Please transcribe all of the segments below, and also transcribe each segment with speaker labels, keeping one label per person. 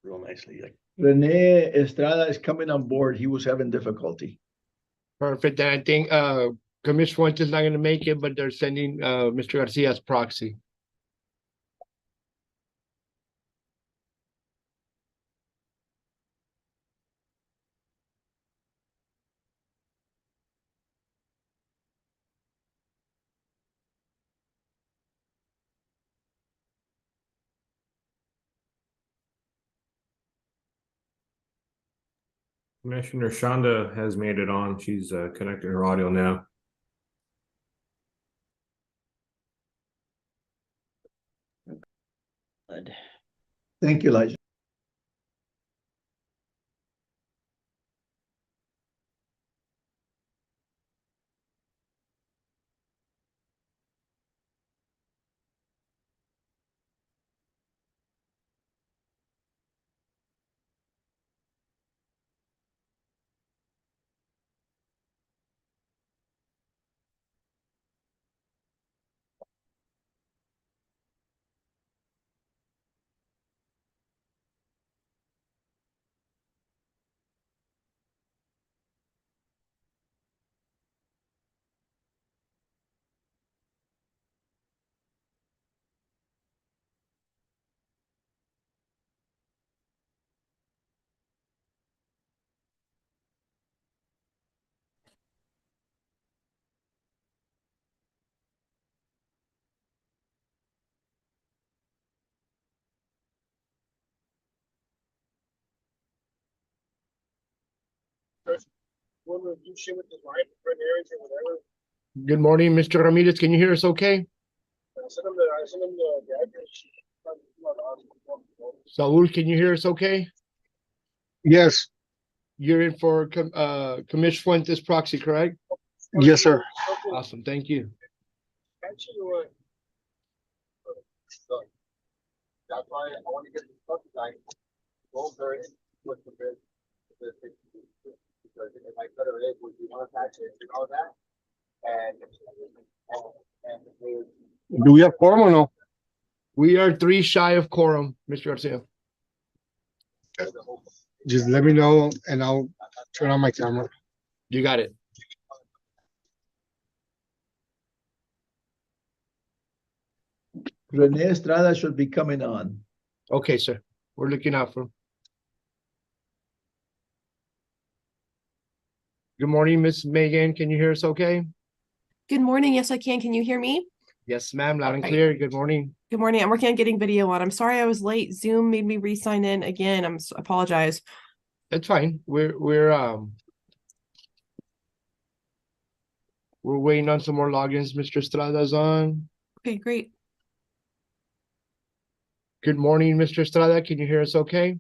Speaker 1: real nicely. Like,
Speaker 2: Rene Estrada is coming on board. He was having difficulty.
Speaker 3: Perfect. Then I think Commissioner Fuentes is not going to make it, but they're sending Mr. Garcia as proxy.
Speaker 4: Commissioner Shonda has made it on. She's connecting her audio now.
Speaker 1: good.
Speaker 2: Thank you, Elijah.
Speaker 3: Good morning, Mr. Ramirez. Can you hear us okay? Saul, can you hear us okay?
Speaker 5: Yes,
Speaker 3: You're in for Commissioner Fuentes proxy, correct?
Speaker 5: yes, sir.
Speaker 3: Awesome. Thank you.
Speaker 6: That's why I want to get this stuff tonight. Go very with the bid. Because if I cut it, would you want to patch it and all that? And
Speaker 5: Do we have quorum or no?
Speaker 3: We are 3 shy of quorum, Mr. Garcia.
Speaker 5: Just let me know and I'll turn on my camera.
Speaker 3: You got it.
Speaker 2: Rene Estrada should be coming on.
Speaker 3: Okay, sir. We're looking out for him. Good morning, Miss Megan. Can you hear us okay?
Speaker 7: Good morning. Yes, I can. Can you hear me?
Speaker 3: Yes, ma'am. Loud and
Speaker 7: Okay.
Speaker 3: clear. Good morning.
Speaker 7: Good morning. I'm working on getting video on. I'm sorry I was late. Zoom made me re-sign in again. Apologize.
Speaker 3: It's fine. We're waiting on some more logins. Mr. Estrada's on.
Speaker 7: Okay, great.
Speaker 3: Good morning, Mr. Estrada. Can you hear us okay?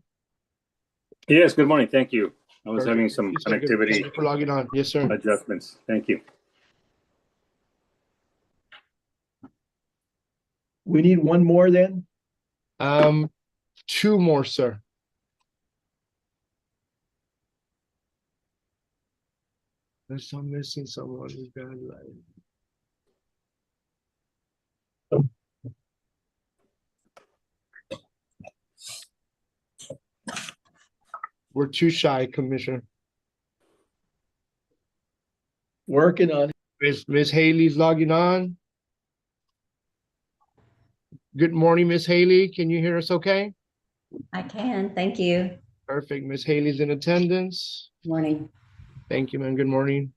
Speaker 8: Yes, good morning. Thank you. I was
Speaker 3: Perfect.
Speaker 8: having some
Speaker 3: You said good.
Speaker 8: connectivity
Speaker 3: Thank you for logging on. Yes, sir.
Speaker 8: adjustments. Thank you.
Speaker 2: We need one more then?
Speaker 3: 2 more, sir. Unless I'm missing someone who's got it right. We're 2 shy, Commissioner.
Speaker 2: Working on it.
Speaker 3: Miss Haley's logging on. Good morning, Miss Haley. Can you hear us okay?
Speaker 9: I can, thank you.
Speaker 3: Perfect. Miss Haley's in attendance.
Speaker 9: Morning.
Speaker 3: Thank you, man. Good morning.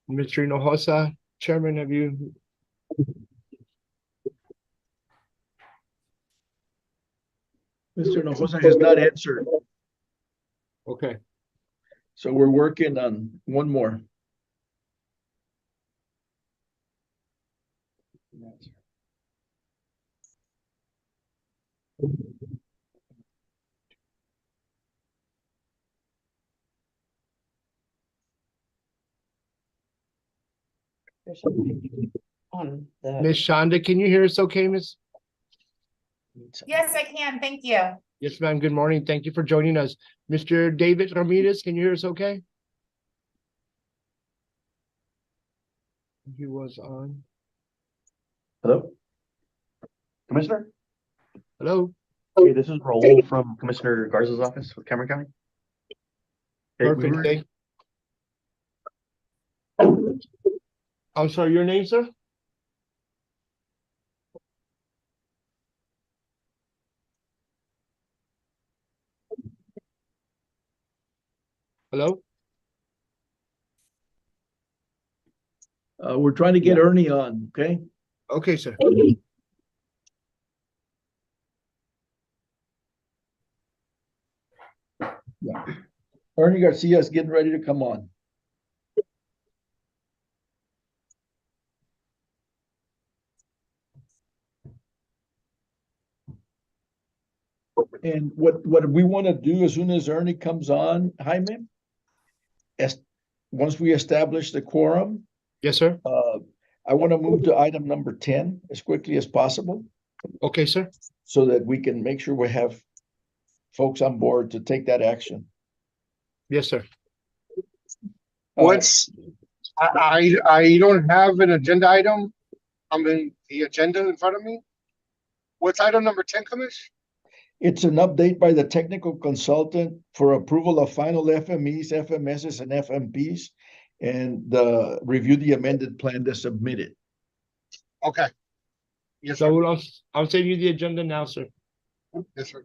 Speaker 3: Mr. Hinojosa, Chairman, have you?
Speaker 2: Mr. Hinojosa has not answered.
Speaker 3: Okay.
Speaker 2: So we're working on one more.
Speaker 9: On the
Speaker 3: Miss Shonda, can you hear us okay, Miss?
Speaker 1: Yes, I can. Thank you.
Speaker 3: Yes, ma'am. Good morning. Thank you for joining us. Mr. David Ramirez, can you hear us okay? He was on.
Speaker 10: Hello? Commissioner?
Speaker 3: Hello?
Speaker 10: Hey, this is Raul from Commissioner Garza's office with Cameron County. Hey, we
Speaker 3: Perfect.
Speaker 10: were-
Speaker 3: Thank. I'm sorry, your name, sir? Hello?
Speaker 2: We're trying to get Ernie on, okay?
Speaker 3: Okay, sir.
Speaker 2: Ernie Garcia is getting ready to come on. And what we want to do as soon as Ernie comes on, Jaime, once we establish the quorum,
Speaker 3: Yes, sir.
Speaker 2: I want to move to item number 10 as quickly as possible
Speaker 3: Okay, sir.
Speaker 2: so that we can make sure we have folks on board to take that action.
Speaker 3: Yes, sir.
Speaker 5: What's, I don't have an agenda item. I mean, the agenda in front of me. What's item number 10, Commish?
Speaker 2: It's an update by the technical consultant for approval of final FMEs, FMSs, and FMPs, and review the amended plan that's submitted.
Speaker 5: Okay. Yes,
Speaker 3: So
Speaker 5: sir.
Speaker 3: I'll send you the agenda now, sir.
Speaker 5: Yes, sir.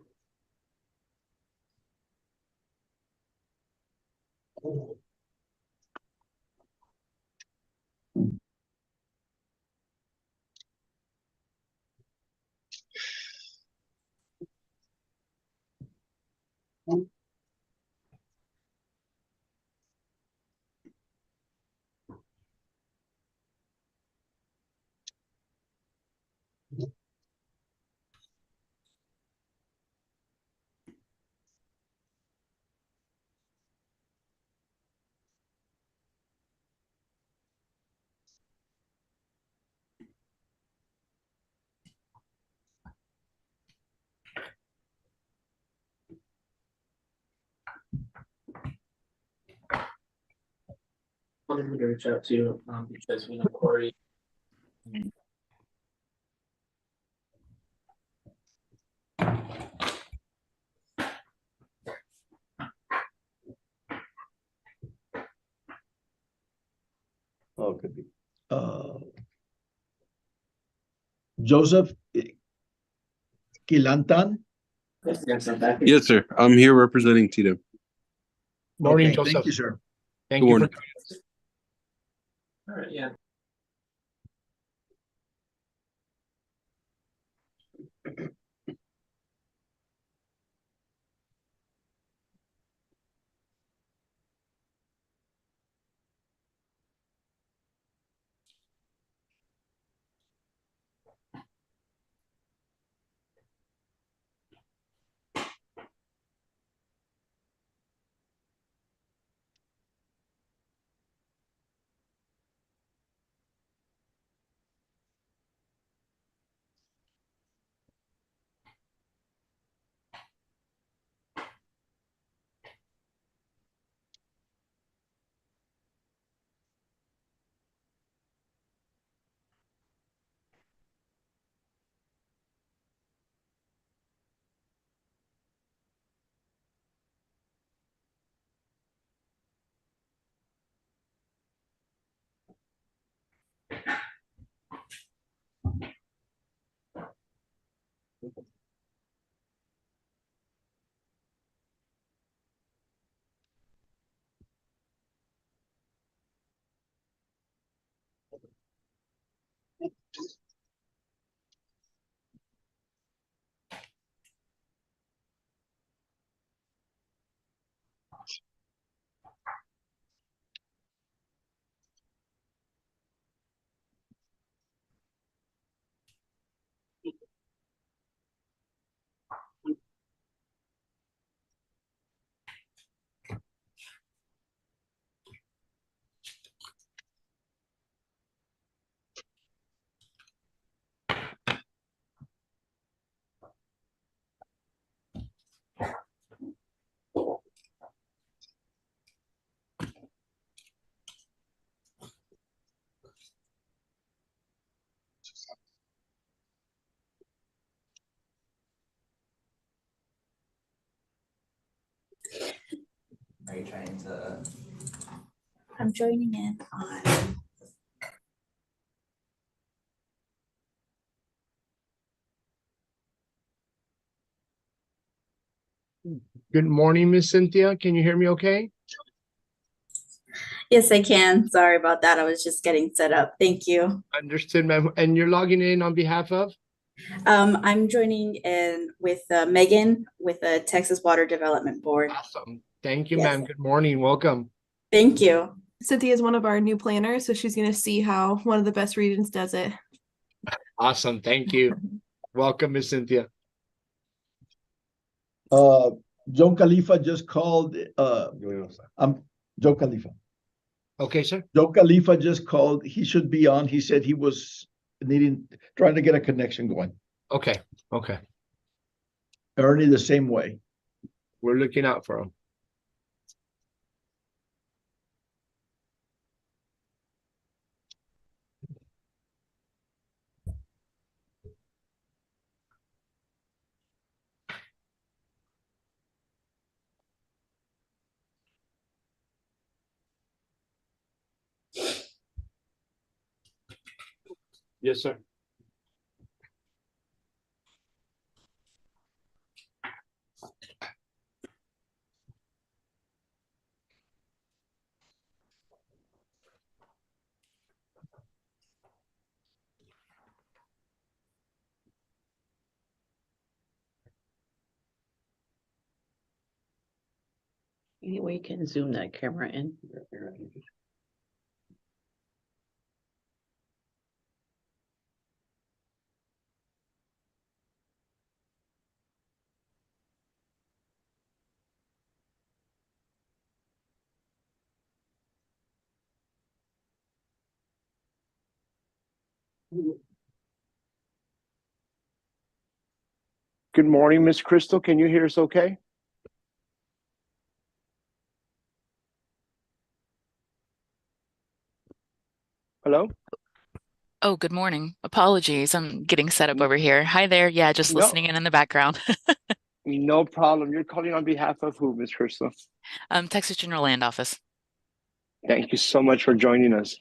Speaker 11: Wanted me to reach out to you, because we know Corey.
Speaker 2: Oh, could be. Joseph Kilantan.
Speaker 12: Yes, sir. I'm here representing Tito.
Speaker 3: Morning,
Speaker 2: Okay,
Speaker 3: Joseph.
Speaker 2: thank you, sir.
Speaker 3: Thank
Speaker 12: Good
Speaker 3: you for
Speaker 12: morning.
Speaker 3: joining us.
Speaker 11: All right, yeah.
Speaker 9: Are you trying to? I'm joining in on.
Speaker 3: Good morning, Miss Cynthia. Can you hear me okay?
Speaker 9: Yes, I can. Sorry about that. I was just getting set up. Thank you.
Speaker 3: Understood, ma'am. And you're logging in on behalf of?
Speaker 9: I'm joining in with Megan with the Texas Water Development Board.
Speaker 3: Awesome. Thank you,
Speaker 9: Yes.
Speaker 3: ma'am. Good morning. Welcome.
Speaker 9: Thank you.
Speaker 7: Cynthia is one of our new planners, so she's going to see how one of the best regions does it.
Speaker 3: Awesome. Thank you. Welcome, Miss Cynthia.
Speaker 2: Joe Khalifa just called, Joe Khalifa.
Speaker 3: Okay, sir.
Speaker 2: Joe Khalifa just called. He should be on. He said he was trying to get a connection going.
Speaker 3: Okay. Okay.
Speaker 2: Ernie, the same way.
Speaker 3: We're looking out for him. Yes, sir.
Speaker 13: Any way you can zoom that camera in?
Speaker 3: Good morning, Miss Crystal. Can you hear us okay? Hello?
Speaker 14: Oh, good morning. Apologies. I'm getting set up over here. Hi there. Yeah, just
Speaker 3: No.
Speaker 14: listening in the background.
Speaker 3: No problem. You're calling on behalf of who, Miss Crystal?
Speaker 14: Texas General Land Office.
Speaker 3: Thank you so much for joining us.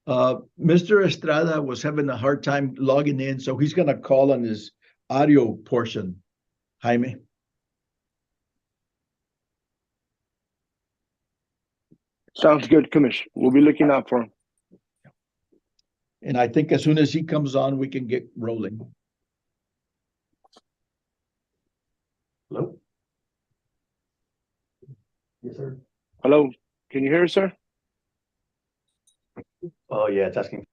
Speaker 2: Mr. Estrada was having a hard time logging in, so he's gonna call on his audio portion. Jaime.
Speaker 3: Sounds good, Commissioner. We'll be looking out for him.
Speaker 2: And I think as soon as he comes on, we can get rolling.
Speaker 10: Hello? Yes, sir.
Speaker 3: Hello? Can you hear us, sir?
Speaker 10: Oh, yeah, it's asking.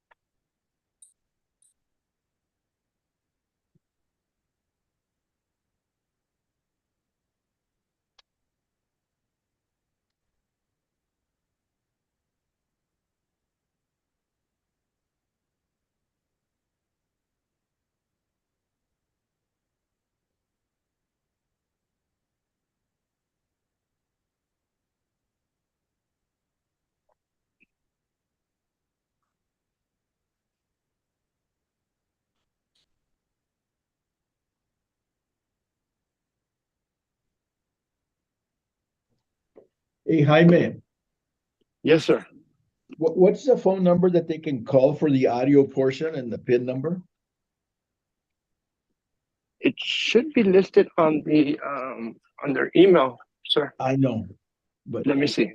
Speaker 2: Hey, Jaime,
Speaker 3: Yes, sir.
Speaker 2: what's the phone number that they can call for the audio portion and the PIN number?
Speaker 3: It should be listed on the on their email, sir.
Speaker 2: I know, but
Speaker 3: Let me see.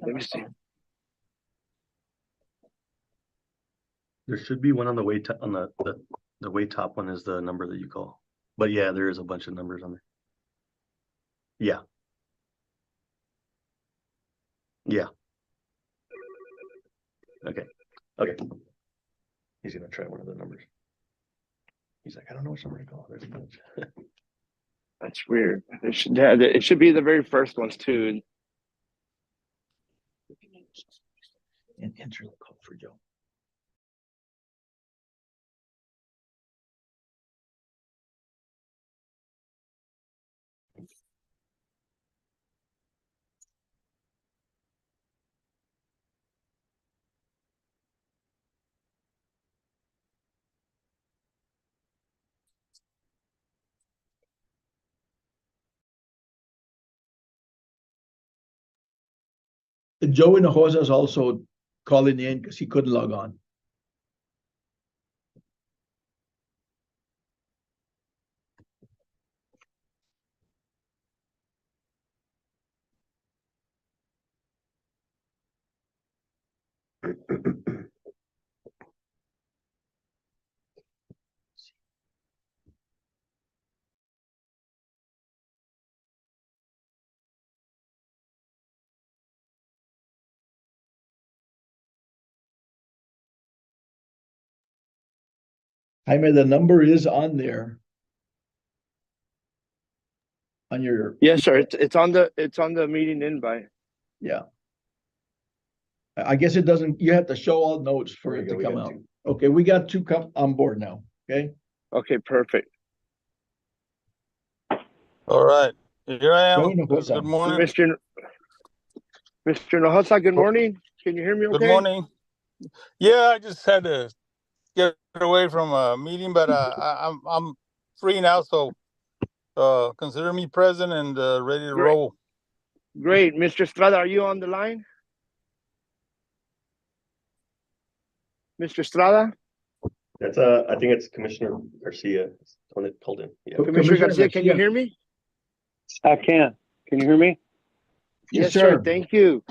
Speaker 10: There should be one on the way top, on the way top one is the number that you call. But yeah, there is a bunch of numbers on there. Yeah. Yeah. Okay. He's gonna try one of the numbers. He's like, I don't know which number to call. There's a bunch.
Speaker 3: That's weird. It should be the very first ones too.
Speaker 2: and enter the code for Joe. Joe Hinojosa is also calling in because he couldn't log on. Jaime, the number is on there. On your
Speaker 3: Yes, sir. It's on the meeting invite.
Speaker 2: yeah. I guess it doesn't, you have to show all notes for it to come out. Okay, we got two come on board now. Okay.
Speaker 3: Okay, perfect.
Speaker 15: All right, here I
Speaker 2: Joe
Speaker 15: am.
Speaker 2: Hinojosa.
Speaker 15: Good morning.
Speaker 3: Mr. Hinojosa, good morning. Can you hear me okay?
Speaker 15: Good morning. Yeah, I just had to get away from a meeting, but I'm free now, so consider me present and ready to roll.
Speaker 3: Great. Mr. Estrada, are you on the line? Mr. Estrada?
Speaker 10: That's I think it's Commissioner Garcia told him. Yeah.
Speaker 3: Commissioner Garcia, can you hear me?
Speaker 8: I can. Can you hear me?
Speaker 2: Yes, sir.
Speaker 3: Thank you.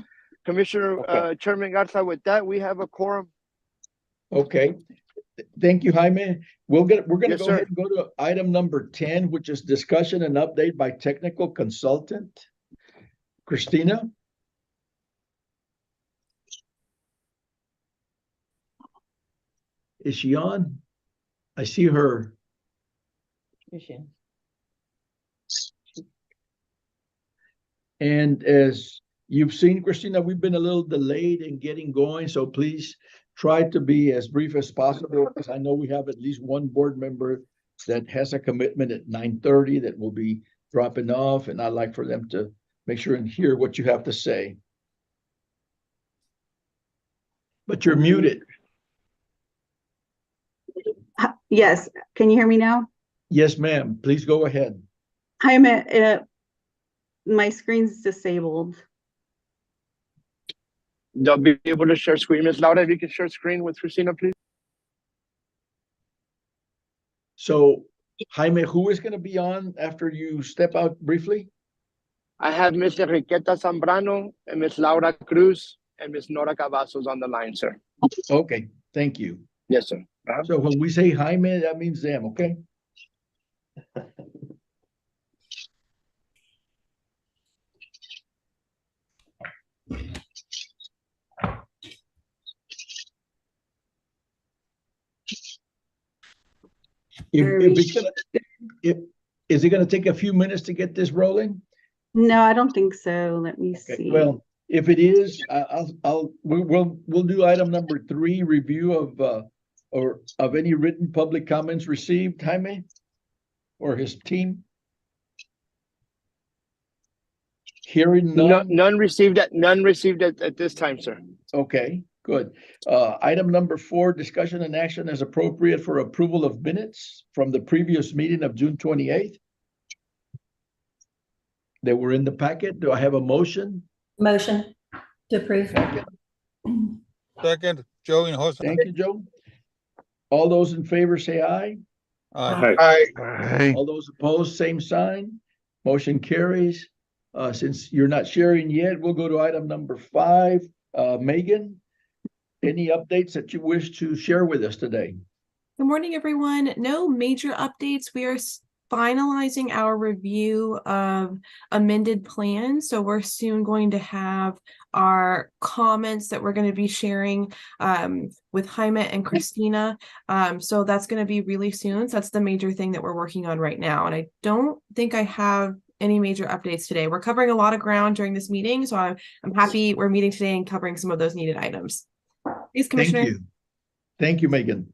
Speaker 3: Commissioner Chairman Garza, with that, we have a quorum.
Speaker 2: Okay. Thank you, Jaime. We're gonna
Speaker 3: Yes,
Speaker 2: go
Speaker 3: sir.
Speaker 2: ahead and go to item number 10, which is discussion and update by technical consultant. Christina? Is she on? I see her. And as you've seen, Christina, we've been a little delayed in getting going, so please try to be as brief as possible, because I know we have at least one board member that has a commitment at 9:30 that will be dropping off, and I'd like for them to make sure and hear what you have to say. But you're muted.
Speaker 16: Yes, can you hear me now?
Speaker 2: Yes, ma'am. Please go ahead.
Speaker 16: I'm my screen's disabled.
Speaker 3: They'll be able to share screen. Ms. Laura, if you can share screen with Christina, please.
Speaker 2: So, Jaime, who is going to be on after you step out briefly?
Speaker 3: I have Ms. Enriqueta Zambrano and Ms. Laura Cruz and Ms. Nora Cavazos on the line, sir.
Speaker 2: Okay, thank you.
Speaker 3: Yes, sir.
Speaker 2: So when we say Jaime, that means them, okay? Is it gonna take a few minutes to get this rolling?
Speaker 16: No, I don't think so. Let me see.
Speaker 2: Well, if it is, we'll do item number 3, review of any written public comments received, Jaime, or his team. Hearing none.
Speaker 3: None received at this time, sir.
Speaker 2: Okay, good. Item number 4, discussion and action as appropriate for approval of minutes from the previous meeting of June 28th. They were in the packet. Do I have a motion?
Speaker 17: Motion to approve.
Speaker 15: Second, Joe Hinojosa.
Speaker 2: Thank you, Joe. All those in favor say aye.
Speaker 15: Aye.
Speaker 5: Aye.
Speaker 2: All those opposed, same sign. Motion carries. Since you're not sharing yet, we'll go to item number 5. Megan, any updates that you wish to share with us today?
Speaker 7: Good morning, everyone. No major updates. We are finalizing our review of amended plans. So we're soon going to have our comments that we're going to be sharing with Jaime and Christina. So that's going to be really soon. So that's the major thing that we're working on right now. And I don't think I have any major updates today. We're covering a lot of ground during this meeting. So I'm happy we're meeting today and covering some of those needed items. Thanks, Commissioner.
Speaker 2: Thank you. Thank you, Megan.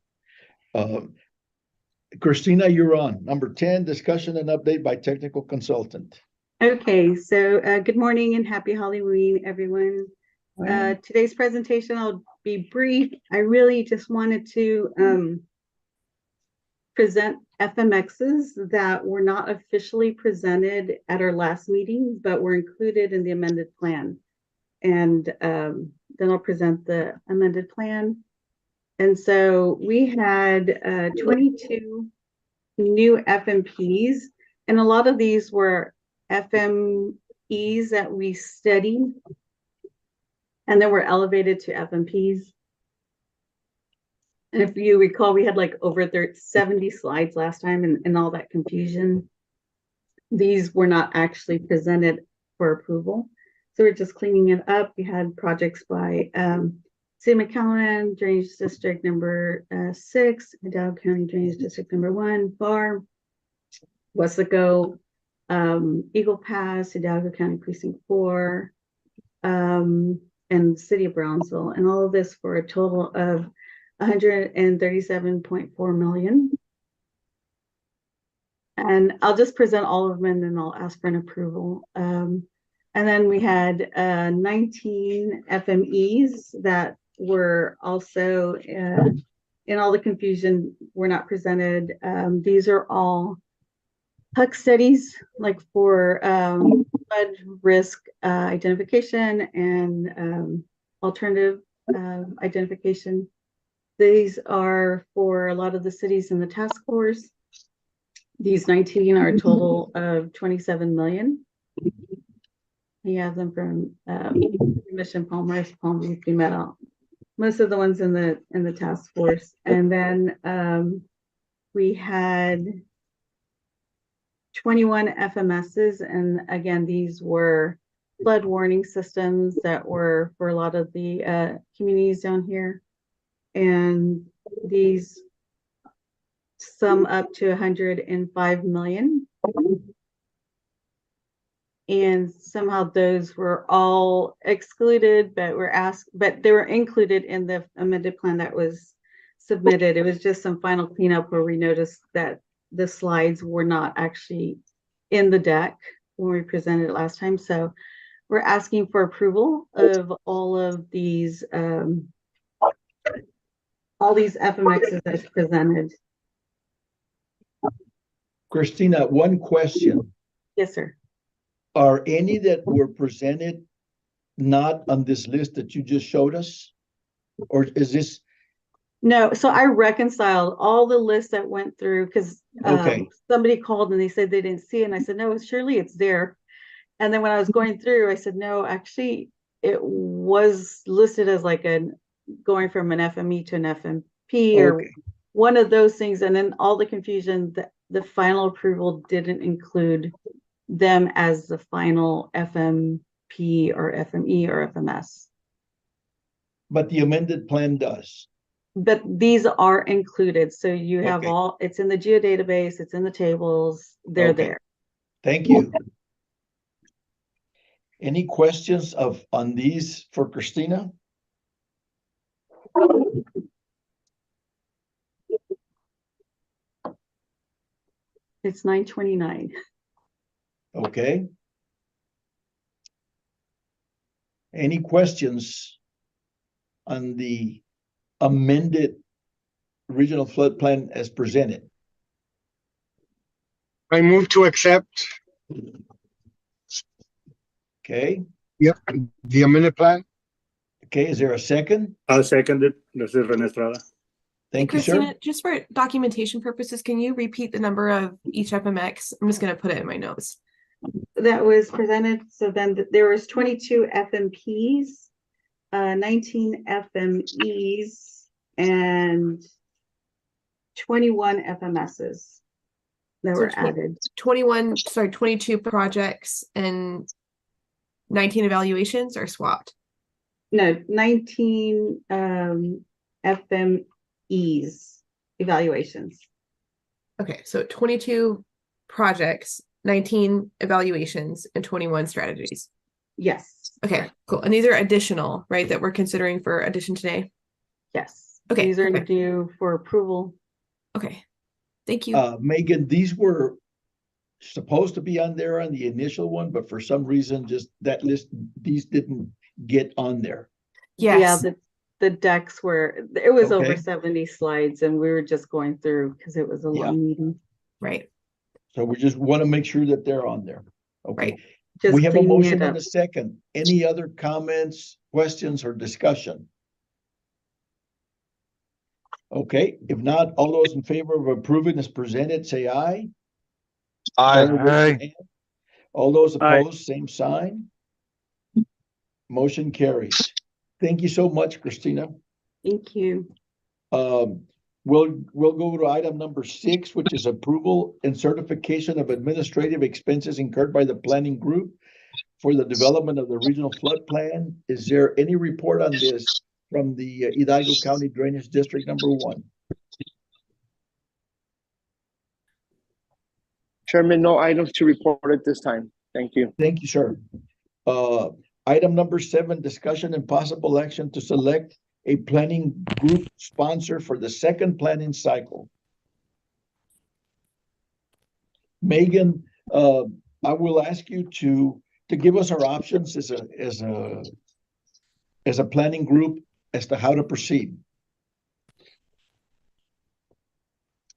Speaker 2: Christina, you're on. Number 10, discussion and update by technical consultant.
Speaker 16: Okay, so good morning and happy Halloween, everyone. Today's presentation, I'll be brief. I really just wanted to present FMXs that were not officially presented at our last meeting, but were included in the amended plan. And then I'll present the amended plan. And so we had 22 new FMPs, and a lot of these were FMEs that we studied and then were elevated to FMPs. And if you recall, we had like over 70 slides last time and all that confusion. These were not actually presented for approval. So we're just cleaning it up. We had projects by City of McAllen, Drainage District number 6, Hidalgo County Drainage District number 1, FAR, Wesco, Eagle Pass, Hidalgo County Precinct 4, and City of Brownsville, and all of this for a total of $137.4 million. And I'll just present all of them and then I'll ask for an approval. And then we had 19 FMEs that were also in all the confusion were not presented. These are all HUC studies, like for flood risk identification and alternative identification. These are for a lot of the cities in the task force. These 19 are a total of 27 million. You have them from Mission Palmer, Palm Beach, Metal. Most of the ones in the task force. And then we had 21 FMSs, and again, these were flood warning systems that were for a lot of the communities down here. And these sum up to 105 million. And somehow those were all excluded, but they were included in the amended plan that was submitted. It was just some final cleanup where we noticed that the slides were not actually in the deck when we presented it last time. So we're asking for approval of all these FMXs as presented.
Speaker 2: Christina, one question.
Speaker 16: Yes, sir.
Speaker 2: Are any that were presented not on this list that you just showed us? Or is this?
Speaker 16: No, so I reconciled all the lists that went through because somebody called and they said they didn't see it. And I said, no, surely it's there. And then when I was going through, I said, no, actually, it was listed as like going from an FME to an FMP or one of those things. And then all the confusion, the final approval didn't include them as the final FMP or FME or FMS.
Speaker 2: But the amended plan does.
Speaker 16: But these are included. So you have it's in the geodatabase, it's in the tables, they're there.
Speaker 2: Thank you. Any questions on these for Christina?
Speaker 16: It's 9:29.
Speaker 2: Okay. Any questions on the amended regional flood plan as presented?
Speaker 5: I move to accept.
Speaker 2: Okay.
Speaker 5: Yep, the amended plan.
Speaker 2: Okay, is there a second?
Speaker 6: I'll second it. This is Rene Estrada.
Speaker 2: Thank you,
Speaker 7: Christina,
Speaker 2: sir.
Speaker 7: just for documentation purposes, can you repeat the number of each FMX? I'm just going to put it in my notes.
Speaker 16: that was presented. So then there was 22 FMPs, 19 FMEs, and 21 FMSs that
Speaker 7: So
Speaker 16: were added.
Speaker 7: 22 projects and 19 evaluations are swapped.
Speaker 16: No, 19 FMEs evaluations.
Speaker 7: Okay, so 22 projects, 19 evaluations, and 21 strategies.
Speaker 16: Yes.
Speaker 7: Okay, cool. And these are additional, right, that we're considering for addition today?
Speaker 16: Yes.
Speaker 7: Okay,
Speaker 16: These are
Speaker 7: perfect.
Speaker 16: due for approval.
Speaker 7: Okay, thank you.
Speaker 2: Megan, these were supposed to be on there on the initial one, but for some reason, just that list, these didn't get on there.
Speaker 7: Yes.
Speaker 16: Yeah, the decks were, it was over
Speaker 2: Okay.
Speaker 16: 70 slides and we were just going through because it was a
Speaker 2: Yeah.
Speaker 16: long meeting.
Speaker 7: Right.
Speaker 2: So we just want to make sure that they're on there. Okay.
Speaker 7: Right.
Speaker 16: Just
Speaker 2: We have a
Speaker 16: cleaning it
Speaker 2: motion and
Speaker 16: up.
Speaker 2: a second. Any other comments, questions, or discussion? Okay, if not, all those in favor of approving as presented, say aye.
Speaker 15: Aye.
Speaker 2: All those
Speaker 8: Aye.
Speaker 2: opposed, same sign. Motion carries. Thank you so much, Christina.
Speaker 16: Thank you.
Speaker 2: We'll go to item number 6, which is approval and certification of administrative expenses incurred by the planning group for the development of the regional flood plan. Is there any report on this from the Hidalgo County Drainage District number 1?
Speaker 6: Chairman, no items to report at this time. Thank you.
Speaker 2: Thank you, sir. Item number 7, discussion and possible action to select a planning group sponsor for the second planning cycle. Megan, I will ask you to give us our options as a planning group as to how to proceed.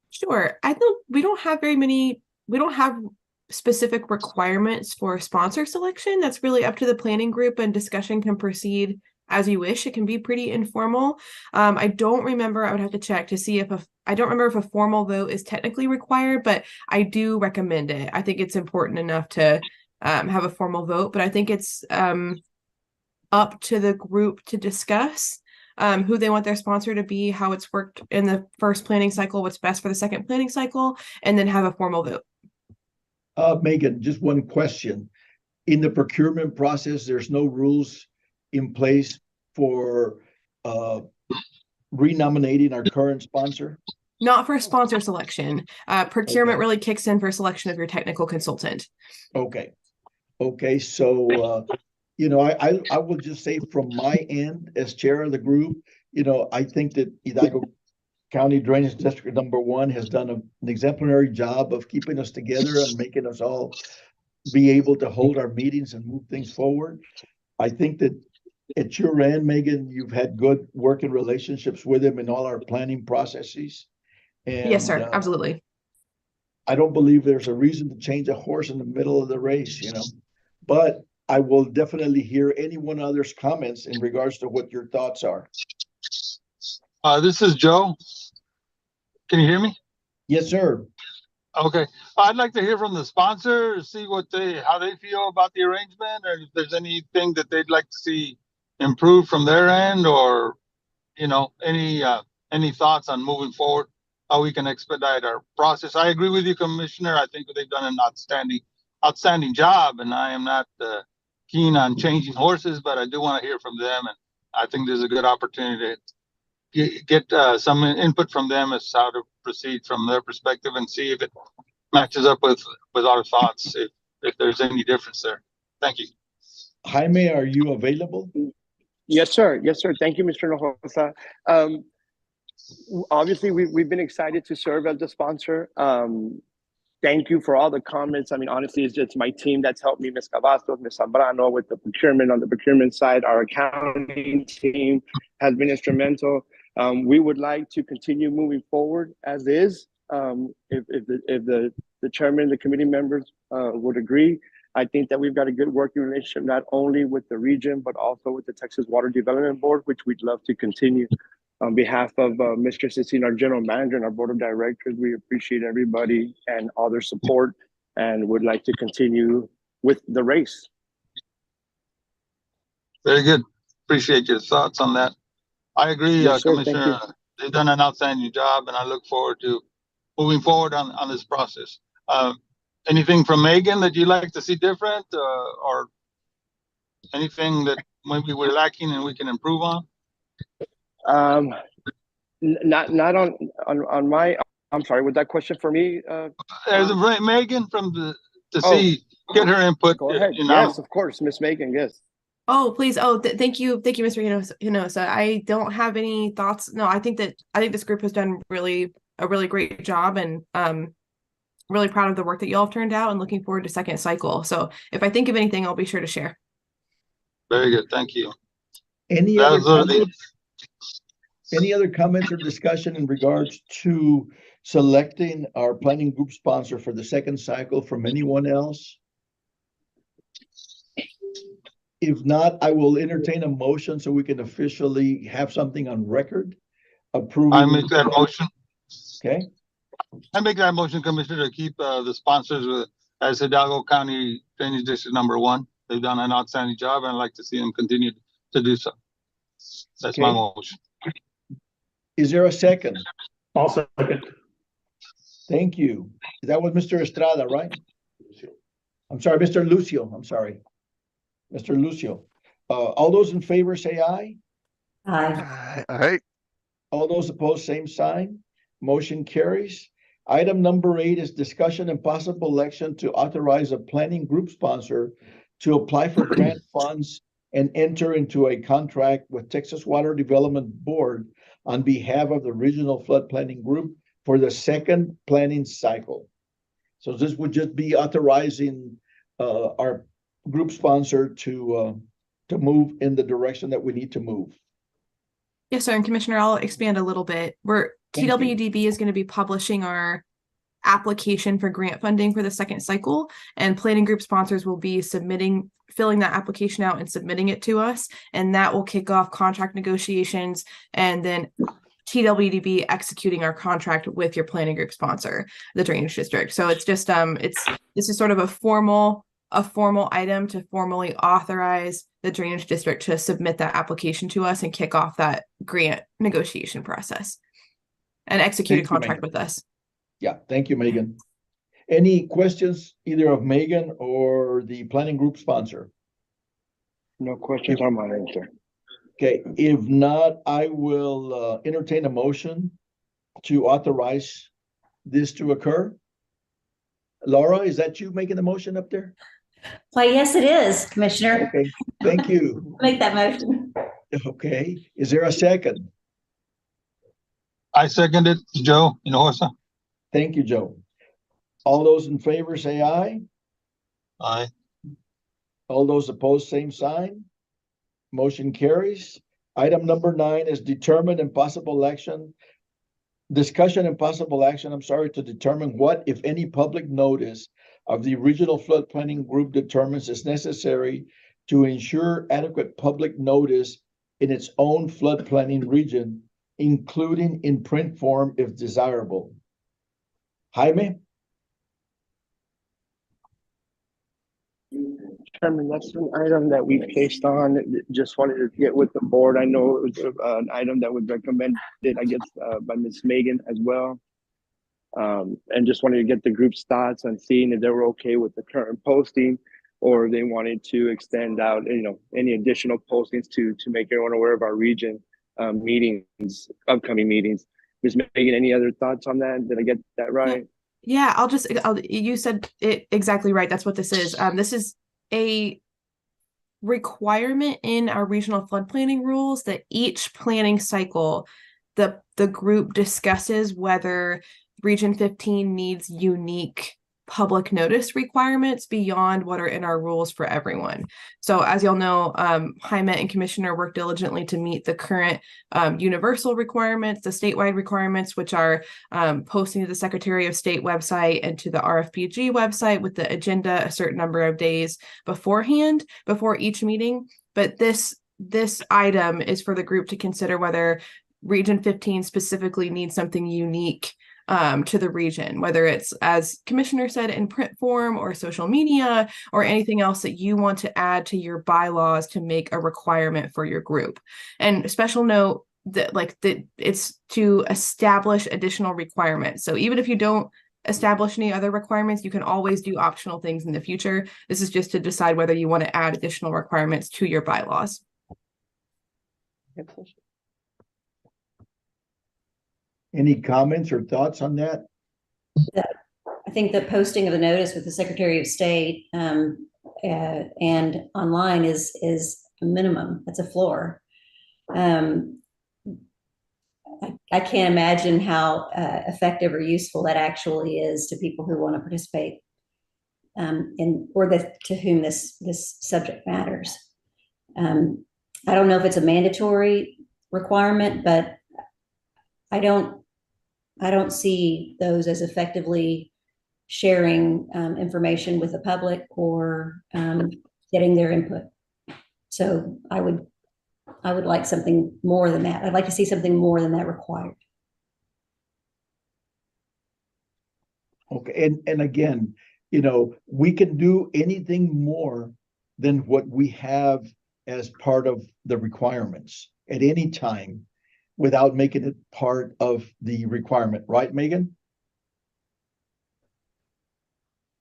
Speaker 7: Sure. I think we don't have specific requirements for sponsor selection. That's really up to the planning group, and discussion can proceed as you wish. It can be pretty informal. I don't remember, I would have to check to see I don't remember if a formal vote is technically required, but I do recommend it. I think it's important enough to have a formal vote, but I think it's up to the group to discuss who they want their sponsor to be, how it's worked in the first planning cycle, what's best for the second planning cycle, and then have a formal vote.
Speaker 2: Megan, just one question. In the procurement process, there's no rules in place for renominating our current sponsor?
Speaker 7: Not for sponsor selection. Procurement
Speaker 2: Okay.
Speaker 7: really kicks in for selection of your technical consultant.
Speaker 2: Okay. Okay, so I will just say from my end as chair of the group, I think that Hidalgo County Drainage District number 1 has done an exemplary job of keeping us together and making us all be able to hold our meetings and move things forward. I think that at your end, Megan, you've had good working relationships with them in all our planning processes. And
Speaker 7: Yes, sir. Absolutely.
Speaker 2: I don't believe there's a reason to change a horse in the middle of the race, but I will definitely hear anyone other's comments in regards to what your thoughts are.
Speaker 15: This is Joe. Can you hear me?
Speaker 2: Yes, sir.
Speaker 15: Okay. I'd like to hear from the sponsor, see how they feel about the arrangement, or if there's anything that they'd like to see improved from their end, or any thoughts on moving forward, how we can expedite our process. I agree with you, Commissioner. I think they've done an outstanding job, and I am not keen on changing horses, but I do want to hear from them, and I think there's a good opportunity to get some input from them as to how to proceed from their perspective and see if it matches up with our thoughts, if there's any difference there. Thank you.
Speaker 2: Jaime, are you available?
Speaker 6: Yes, sir. Yes, sir. Thank you, Mr. Hinojosa. Obviously, we've been excited to serve as the sponsor. Thank you for all the comments. I mean, honestly, it's just my team that's helped me, Ms. Cavazos, Ms. Zambrano, with the procurement on the procurement side. Our accounting team has been instrumental. We would like to continue moving forward as is. If the chairman, the committee members would agree, I think that we've got a good working relationship, not only with the region, but also with the Texas Water Development Board, which we'd love to continue. On behalf of Mr. Cecine, our general manager, and our board of directors, we appreciate everybody and all their support and would like to continue with the race.
Speaker 15: Very good. Appreciate your thoughts on that. I agree,
Speaker 6: Yes, sir. Thank
Speaker 15: Commissioner. They've done an outstanding job, and I look forward to moving forward on this process. Anything from Megan that you'd like to see different, or anything that maybe we're lacking and we can improve on?
Speaker 6: Not on my. I'm sorry. Was that question for me?
Speaker 15: Megan get her input.
Speaker 6: Go ahead. Yes, of course, Miss Megan. Yes.
Speaker 7: Oh, please. Oh, thank you, Mr. Hinosa. I don't have any thoughts. No, I think this group has done a really great job, and really proud of the work that y'all have turned out, and looking forward to second cycle. So if I think of anything, I'll be sure to share.
Speaker 15: Very good. Thank you.
Speaker 2: Any other comments or discussion in regards to selecting our planning group sponsor for the second cycle from anyone else? If not, I will entertain a motion so we can officially have something on record. Approving.
Speaker 15: I make that motion.
Speaker 2: Okay.
Speaker 15: I make that motion, Commissioner, to keep the sponsors as Hidalgo County Drainage District #1. They've done an outstanding job, and I'd like to see them continue to do so. That's my motion.
Speaker 2: Is there a second?
Speaker 11: I'll second.
Speaker 2: Thank you. That was Mr. Estrada, right? I'm sorry, Mr. Lucio. I'm sorry. Mr. Lucio. All those in favor say aye.
Speaker 17: Aye.
Speaker 12: Aye.
Speaker 2: All those opposed, same sign. Motion carries. Item number 8 is discussion and possible election to authorize a planning group sponsor to apply for grant funds and enter into a contract with Texas Water Development Board on behalf of the Regional Flood Planning Group for the second planning cycle. So this would just be authorizing our group sponsor to move in the direction that we need to move.
Speaker 7: Yes, sir. And Commissioner, I'll expand a little bit. TWDB is going to be publishing our application for grant funding for the second cycle, and planning group sponsors will be filling that application out and submitting it to us, and that will kick off contract negotiations, and then TWDB executing our contract with your planning group sponsor, the drainage district. So it's just this is sort of a formal item to formally authorize the drainage district to submit that application to us and kick off that grant negotiation process and execute a contract with us.
Speaker 2: Yeah, thank you, Megan. Any questions either of Megan or the planning group sponsor?
Speaker 6: No questions on my end, sir.
Speaker 2: Okay, if not, I will entertain a motion to authorize this to occur. Laura, is that you making the motion up there?
Speaker 17: Why, yes, it is, Commissioner.
Speaker 2: Okay, thank you.
Speaker 17: Make that motion.
Speaker 2: Okay, is there a second?
Speaker 15: I second it, Joe Hinojosa.
Speaker 2: Thank you, Joe. All those in favor say aye.
Speaker 15: Aye.
Speaker 2: All those opposed, same sign. Motion carries. Item number 9 is discussion and possible action, to determine what, if any, public notice of the Regional Flood Planning Group determines is necessary to ensure adequate public notice in its own flood planning region, including in print form if desirable. Jaime?
Speaker 6: Chairman, that's an item that we placed on. Just wanted to get with the board. I know it was an item that was recommended, I guess, by Ms. Megan as well. And just wanted to get the group's thoughts on seeing if they were okay with the current posting, or they wanted to extend out, any additional postings to make everyone aware of our region meetings, upcoming meetings. Ms. Megan, any other thoughts on that? Did I get that right?
Speaker 7: Yeah, you said it exactly right. That's what this is. This is a requirement in our regional flood planning rules that each planning cycle, the group discusses whether Region 15 needs unique public notice requirements beyond what are in our rules for everyone. So as y'all know, Jaime and Commissioner work diligently to meet the current universal requirements, the statewide requirements, which are posting to the Secretary of State website and to the RFPG website with the agenda a certain number of days beforehand, before each meeting. But this item is for the group to consider whether Region 15 specifically needs something unique to the region, whether it's, as Commissioner said, in print form or social media or anything else that you want to add to your bylaws to make a requirement for your group. And special note that it's to establish additional requirements. So even if you don't establish any other requirements, you can always do optional things in the future. This is just to decide whether you want to add additional requirements to your bylaws.
Speaker 2: Any comments or thoughts on that?
Speaker 17: I think the posting of the notice with the Secretary of State and online is a minimum. That's a floor. I can't imagine how effective or useful that actually is to people who want to participate to whom this subject matters. I don't know if it's a mandatory requirement, but I don't see those as effectively sharing information with the public or getting their input. So I would like something more than that. I'd like to see something more than that required.
Speaker 2: Okay, and again, we can do anything more than what we have as part of the requirements at any time without making it part of the requirement, right, Megan?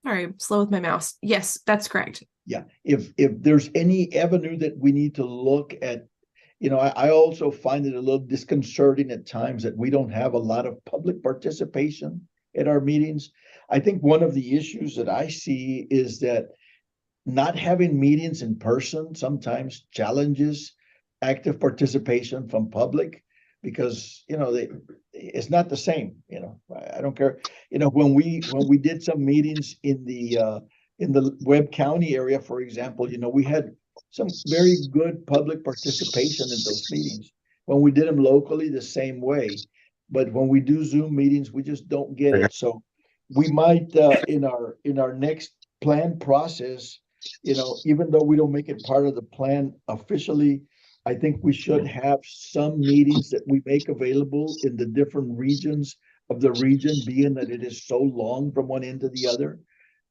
Speaker 7: Sorry, slow with my mouse. Yes, that's correct.
Speaker 2: Yeah, if there's any avenue that we need to look at, I also find it a little disconcerting at times that we don't have a lot of public participation at our meetings. I think one of the issues that I see is that not having meetings in person sometimes challenges active participation from public because, it's not the same, I don't care. When we did some meetings in the Webb County area, for example, we had some very good public participation in those meetings. When we did them locally, the same way. But when we do Zoom meetings, we just don't get it. So we might, in our next plan process, even though we don't make it part of the plan officially, I think we should have some meetings that we make available in the different regions of the region, being that it is so long from one end to the other,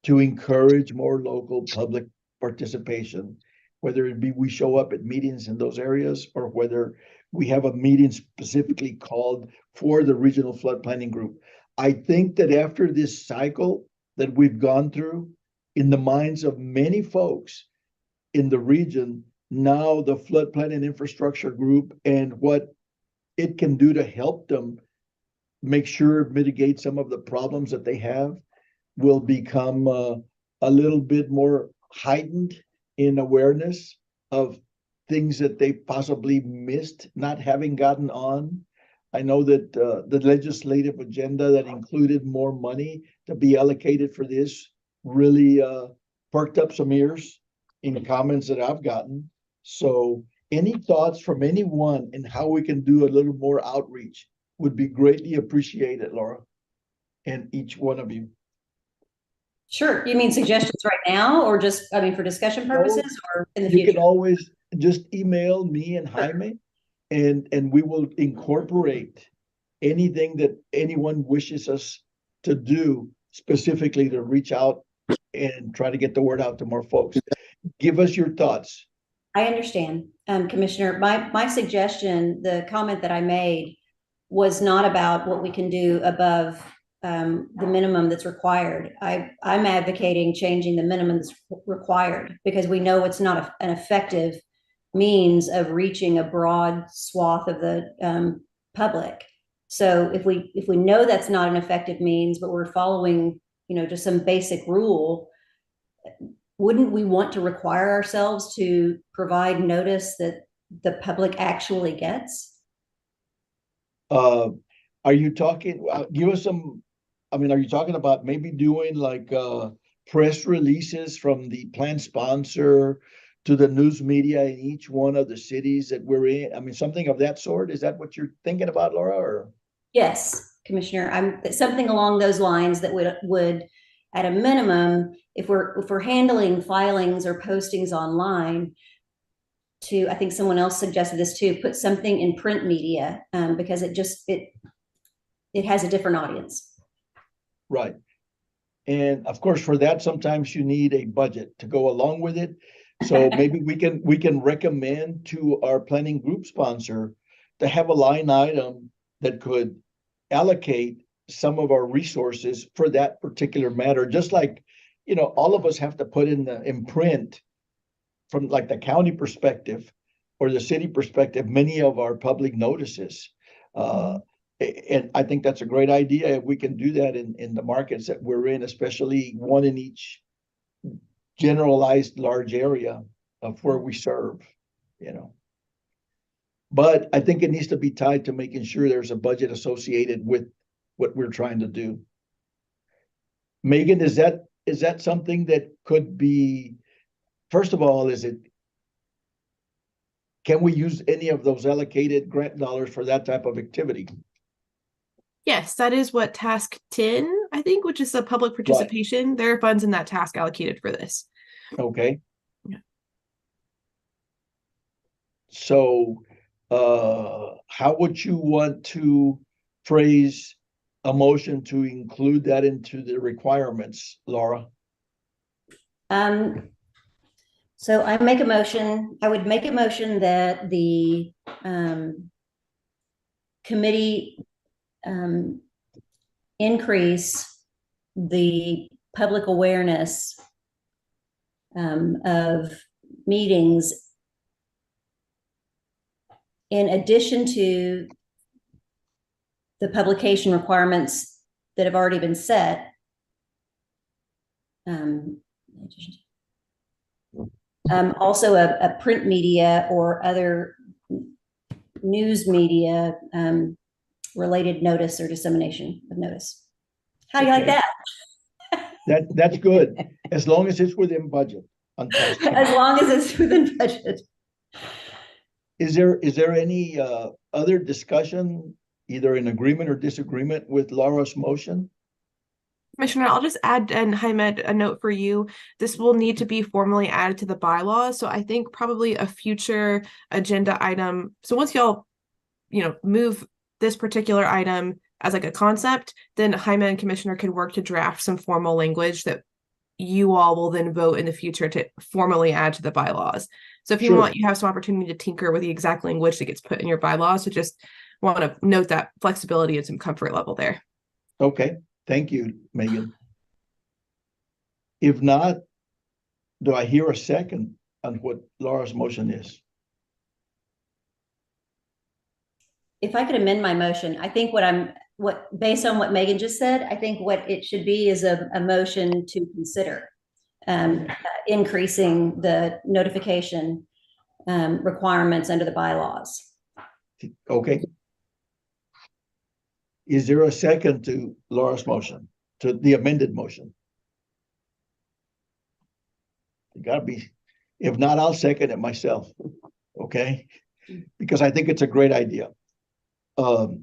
Speaker 2: to encourage more local public participation, whether it be we show up at meetings in those areas or whether we have a meeting specifically called for the regional flood planning group. I think that after this cycle that we've gone through, in the minds of many folks in the region, now the flood planning infrastructure group and what it can do to help them make sure mitigate some of the problems that they have will become a little bit more heightened in awareness of things that they possibly missed not having gotten on. I know that the legislative agenda that included more money to be allocated for this really perked up some ears in the comments that I've gotten. So any thoughts from anyone in how we can do a little more outreach would be greatly appreciated, Laura, and each one of you.
Speaker 17: Sure. You mean suggestions right now or just, for discussion purposes or in the future?
Speaker 2: You can always just email me and Jaime and we will incorporate anything that anyone wishes us to do specifically to reach out and try to get the word out to more folks. Give us your thoughts.
Speaker 17: I understand, Commissioner. My suggestion, the comment that I made was not about what we can do above the minimum that's required. I'm advocating changing the minimum that's required because we know it's not an effective means of reaching a broad swath of the public. So if we know that's not an effective means, but we're following, just some basic rule, wouldn't we want to require ourselves to provide notice that the public actually gets?
Speaker 2: Are you talking, give us some, are you talking about maybe doing like press releases from the plan sponsor to the news media in each one of the cities that we're in? Something of that sort? Is that what you're thinking about, Laura? Or?
Speaker 17: Yes, Commissioner. Something along those lines that would at a minimum, if we're handling filings or postings online, I think someone else suggested this too, put something in print media because it has a different audience.
Speaker 2: Right. And of course, for that, sometimes you need a budget to go along with it. So maybe we can recommend to our planning group sponsor to have a line item that could allocate some of our resources for that particular matter, just like, you know, all of us have to put in the imprint from like the county perspective or the city perspective, many of our public notices. And I think that's a great idea if we can do that in the markets that we're in, especially one in each generalized large area of where we serve, you know. But I think it needs to be tied to making sure there's a budget associated with what we're trying to do. Megan, is that something that could be, first of all, can we use any of those allocated grant dollars for that type of activity?
Speaker 7: Yes, that is what task 10, I think, which is the public participation. There are funds in that task allocated for this.
Speaker 2: Okay.
Speaker 7: Yeah.
Speaker 2: So, how would you want to phrase a motion to include that into the requirements, Laura?
Speaker 17: So I would make a motion that the committee increase the public awareness of meetings in addition to the publication requirements that have already been set. Also a print media or other news media related notice or dissemination of notice. How do you like that?
Speaker 2: That's good, as long as it's within budget.
Speaker 17: As long as it's within budget.
Speaker 2: Is there any other discussion, either in agreement or disagreement with Laura's motion?
Speaker 7: Commissioner, I'll just add, and Jaime, a note for you. This will need to be formally added to the bylaws. So I think probably a future agenda item. So once y'all, move this particular item as like a concept, then Jaime and Commissioner can work to draft some formal language that you all will then vote in the future to formally add to the bylaws. So if you want, you have some opportunity to tinker with the exact language that gets put in your bylaws. So just want to note that flexibility and some comfort level there.
Speaker 2: Okay, thank you, Megan. If not, do I hear a second on what Laura's motion is?
Speaker 17: If I could amend my motion, I think based on what Megan just said, I think what it should be is a motion to consider increasing the notification requirements under the bylaws.
Speaker 2: Okay. Is there a second to Laura's motion, to the amended motion? It gotta be. If not, I'll second it myself. Okay? Because I think it's a great idea. All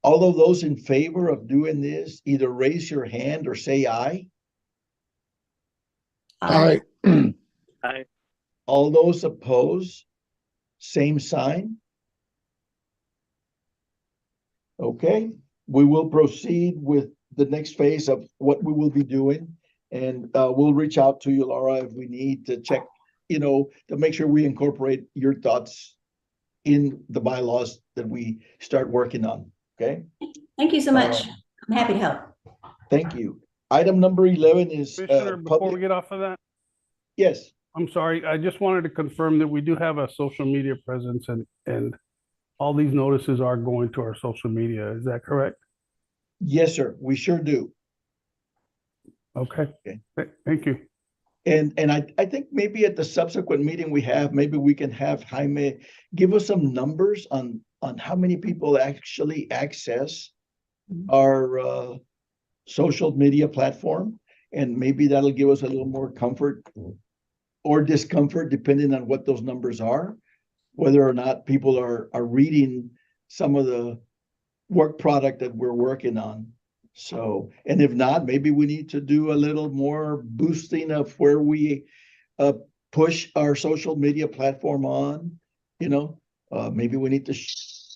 Speaker 2: of those in favor of doing this, either raise your hand or say aye.
Speaker 5: Aye.
Speaker 10: Aye.
Speaker 2: All those opposed, same sign. Okay, we will proceed with the next phase of what we will be doing. And we'll reach out to you, Laura, if we need to check, to make sure we incorporate your thoughts in the bylaws that we start working on. Okay.
Speaker 17: Thank you so much. I'm happy to help.
Speaker 2: Thank you. Item number 11 is
Speaker 18: Commissioner, before we get off of that.
Speaker 2: Yes.
Speaker 18: I'm sorry. I just wanted to confirm that we do have a social media presence and all these notices are going to our social media. Is that correct?
Speaker 2: Yes, sir. We sure do.
Speaker 18: Okay. Thank you.
Speaker 2: And I think maybe at the subsequent meeting we have, maybe we can have Jaime give us some numbers on how many people actually access our social media platform. And maybe that'll give us a little more comfort or discomfort, depending on what those numbers are, whether or not people are reading some of the work product that we're working on. So, and if not, maybe we need to do a little more boosting of where we push our social media platform on, maybe we need to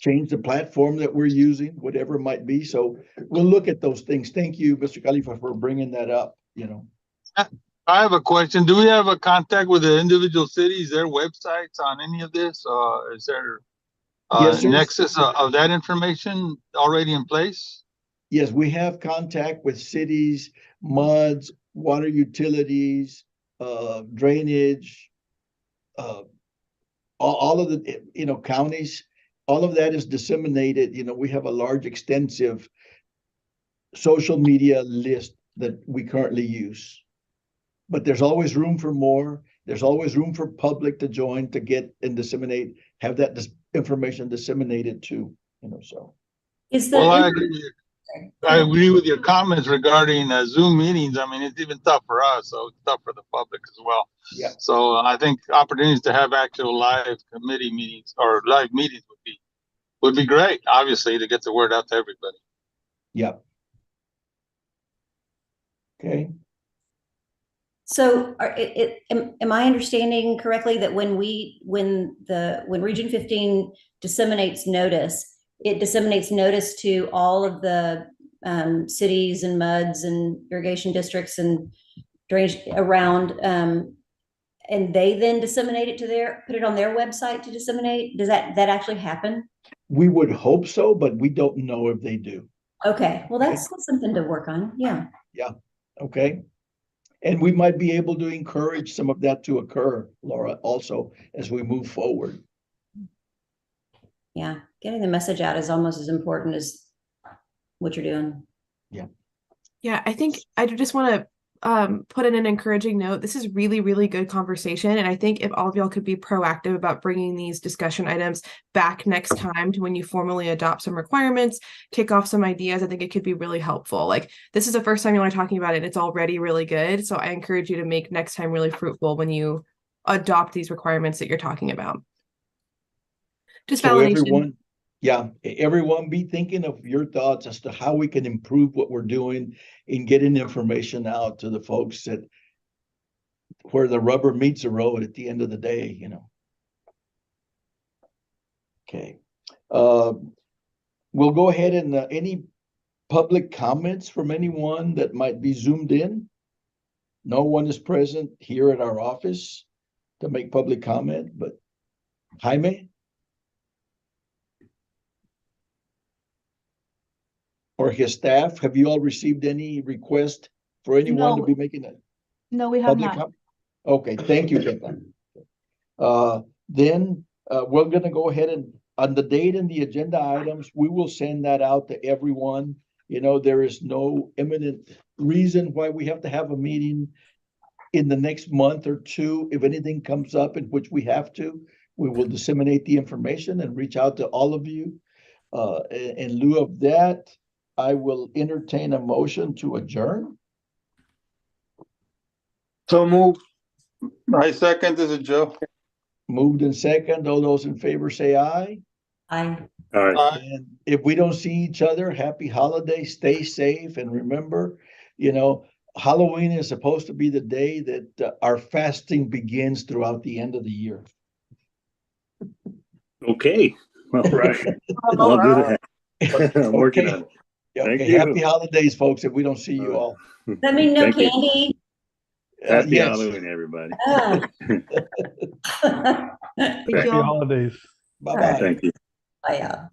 Speaker 2: change the platform that we're using, whatever it might be. So we'll look at those things. Thank you, Mr. Khalifa, for bringing that up, you know.
Speaker 15: I have a question. Do we have a contact with the individual cities, their websites on any of this? Is there
Speaker 2: Yes, sir.
Speaker 15: nexus of that information already in place?
Speaker 2: Yes, we have contact with cities, MUDs, water utilities, drainage, all of the, you know, counties. All of that is disseminated. You know, we have a large, extensive social media list that we currently use. But there's always room for more. There's always room for public to join, to get and disseminate, have that information disseminated too, you know, so.
Speaker 15: Well, I agree with your comments regarding Zoom meetings. I mean, it's even tough for us, so it's tough for the public as well.
Speaker 2: Yeah.
Speaker 15: So I think opportunities to have actual live committee meetings or live meetings would be great, obviously, to get the word out to everybody.
Speaker 2: Yeah. Okay.
Speaker 17: So am I understanding correctly that when Region 15 disseminates notice, it disseminates notice to all of the cities and MUDs and irrigation districts and drainage around, and they then disseminate it put it on their website to disseminate? Does that actually happen?
Speaker 2: We would hope so, but we don't know if they do.
Speaker 17: Okay, well, that's something to work on. Yeah.
Speaker 2: Yeah. Okay. And we might be able to encourage some of that to occur, Laura, also as we move forward.
Speaker 17: Yeah, getting the message out is almost as important as what you're doing.
Speaker 2: Yeah.
Speaker 7: Yeah, I think I just want to put in an encouraging note. This is really, really good conversation. And I think if all of y'all could be proactive about bringing these discussion items back next time to when you formally adopt some requirements, kick off some ideas, I think it could be really helpful. Like, this is the first time you are talking about it. It's already really good. So I encourage you to make next time really fruitful when you adopt these requirements that you're talking about. Just
Speaker 2: so
Speaker 7: validation.
Speaker 2: Everyone be thinking of your thoughts as to how we can improve what we're doing in getting information out to the folks that where the rubber meets the road at the end of the day, you know. Okay. We'll go ahead and any public comments from anyone that might be zoomed in? No one is present here at our office to make public comment, but Jaime? Or his staff, have you all received any request for anyone to be making a
Speaker 16: No, we have
Speaker 2: public
Speaker 16: not.
Speaker 2: comment? Okay, thank you, Kathleen. Then we're gonna go ahead and on the date and the agenda items, we will send that out to everyone. You know, there is no imminent reason why we have to have a meeting in the next month or two. If anything comes up in which we have to, we will disseminate the information and reach out to all of you. In lieu of that, I will entertain a motion to adjourn.
Speaker 19: So move. I second. This is Joe.
Speaker 2: Moved in second. All those in favor say aye.
Speaker 17: Aye.
Speaker 19: All right.
Speaker 2: And if we don't see each other, happy holidays, stay safe. And remember, you know, Halloween is supposed to be the day that our fasting begins throughout the end of the year.
Speaker 19: Okay. All right. I'll do that. I'm working on it. Thank
Speaker 2: Okay,
Speaker 19: you.
Speaker 2: happy holidays, folks, if we don't see you all.
Speaker 17: Does that mean no
Speaker 19: Thank you.
Speaker 17: candy?
Speaker 19: Happy
Speaker 2: yes.
Speaker 19: Halloween, everybody.
Speaker 17: Oh.
Speaker 18: Happy holidays.
Speaker 2: Bye-bye.
Speaker 19: Thank you.
Speaker 17: Bye.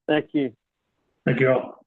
Speaker 8: Thank you.
Speaker 19: Thank you all.